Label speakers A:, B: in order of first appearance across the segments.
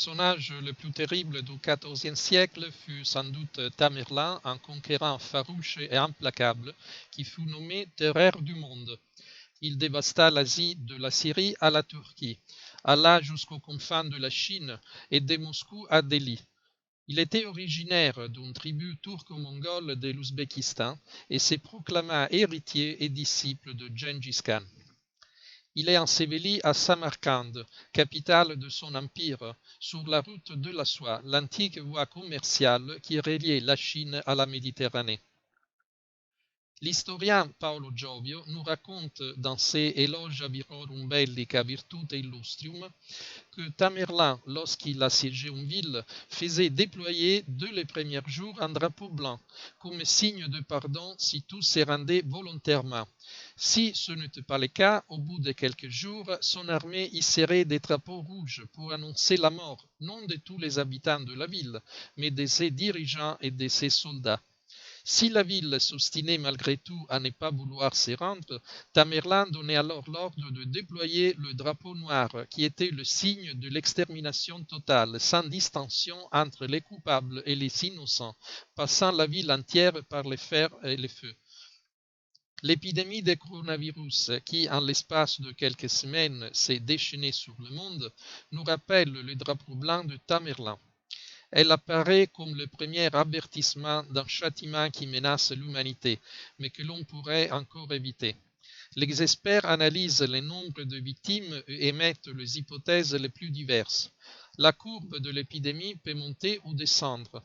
A: personnage le plus terrible du XIVe siècle fut sans doute Tamerlane, un conquérant farouche et implacable qui fut nommé terreur du monde. Il dévasta l'Asie de la Syrie à la Turquie, alla jusqu'aux confins de la Chine et de Moscou à Delhi. Il était originaire d'une tribu turco-mongole de l'Ouzbékistan et se proclama héritier et disciple de Gengis Khan. Il est enseveli à Samarcande, capitale de son empire, sur la route de la soie, l'antique voie commerciale qui reliait la Chine à la Méditerranée. L'historien Paolo Giovio nous raconte dans ses Elogia virorum bellica virtute illustrium que Tamerlane, lorsqu'il assiégeait une ville, faisait déployer dès les premiers jours un drapeau blanc, comme signe de pardon si tout se rendait volontairement. Si ce n'était pas le cas, au bout de quelques jours, son armée hisserait des drapeaux rouges pour annoncer la mort, non de tous les habitants de la ville, mais de ses dirigeants et de ses soldats. Si la ville s'obstinait malgré tout à ne pas vouloir se rendre, Tamerlane donnait alors l'ordre de déployer le drapeau noir, qui était le signe de l'extermination totale, sans distinction entre les coupables et les innocents, passant la ville entière par les fers et les feux. L'épidémie de coronavirus, qui en l'espace de quelques semaines s'est déchaînée sur le monde, nous rappelle le drapeau blanc de Tamerlane. Elle apparaît comme le premier avertissement d'un châtiment qui menace l'humanité, mais que l'on pourrait encore éviter. Les experts analysent le nombre de victimes et émettent les hypothèses les plus diverses. La courbe de l'épidémie peut monter ou descendre.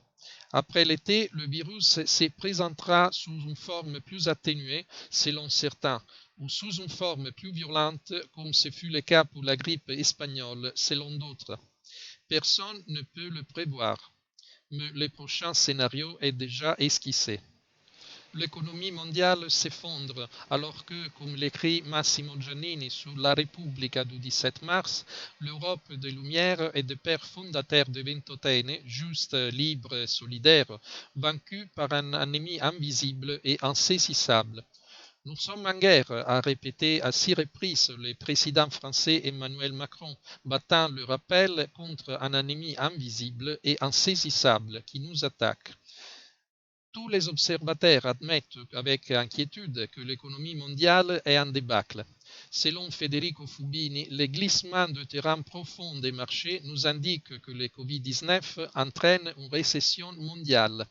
A: Après l'été, le virus se présentera sous une forme plus atténuée, selon certains, ou sous une forme plus violente, comme ce fut le cas pour la grippe espagnole, selon d'autres. Personne ne peut le prévoir, mais le prochain scénario est déjà esquissé. L'économie mondiale s'effondre alors que, comme l'écrit Massimo Giannini sur La Repubblica du 17 mars, l'Europe des Lumières et des pères fondateurs de Ventotene, juste, libre, solidaire, vaincue par un ennemi invisible et insaisissable. Nous sommes en guerre, a répété à 6 reprises le président français Emmanuel Macron, battant le rappel contre un ennemi invisible et insaisissable qui nous attaque. Tous les observateurs admettent avec inquiétude que l'économie mondiale est en débâcle. Selon Federico Fubini, le glissement de terrain profond des marchés nous indique que le Covid-19 entraîne une récession mondiale.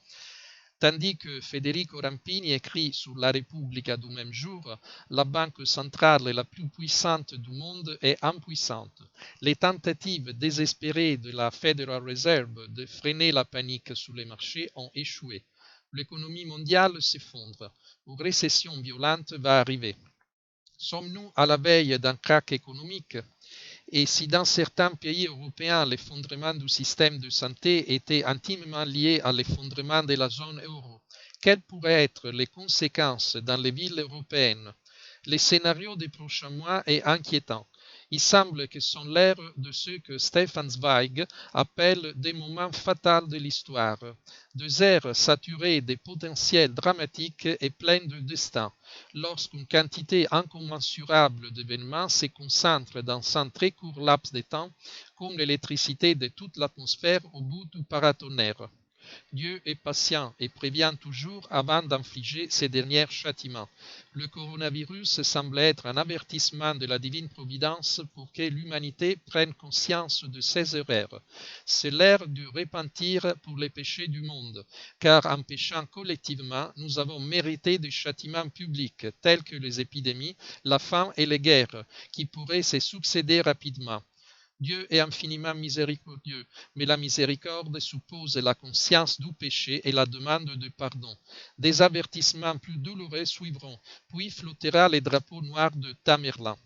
A: Tandis que Federico Rampini écrit sur La Repubblica du même jour, la banque centrale la plus puissante du monde est impuissante. Les tentatives désespérées de la Federal Reserve de freiner la panique sur les marchés ont échoué. L'économie mondiale s'effondre. Une récession violente va arriver. Sommes-nous à la veille d'un krach économique? Et si dans certains pays européens l'effondrement du système de santé était intimement lié à l'effondrement de la zone euro, quelles pourraient être les conséquences dans les villes européennes? Le scénario des prochains mois est inquiétant. Il semble que sont l'ère de ce que Stefan Zweig appelle des moments fatals de l'histoire, des ères saturées de potentiels dramatiques et pleines de destin, lorsqu'une quantité incommensurable d'événements se concentre dans un très court laps de temps, comme l'électricité de toute l'atmosphère au bout du paratonnerre. Dieu est patient et prévient toujours avant d'infliger ses derniers châtiments. Le coronavirus semble être un avertissement de la divine providence pour que l'humanité prenne conscience de ses erreurs. C'est l'ère du repentir pour les péchés du monde, car en péchant collectivement, nous avons mérité des châtiments publics tels que les épidémies, la faim et les guerres, qui pourraient se succéder rapidement. Dieu est infiniment miséricordieux, mais la miséricorde suppose la conscience du péché et la demande de pardon. Des avertissements plus douloureux suivront, puis flottera le drapeau noir de Tamerlane.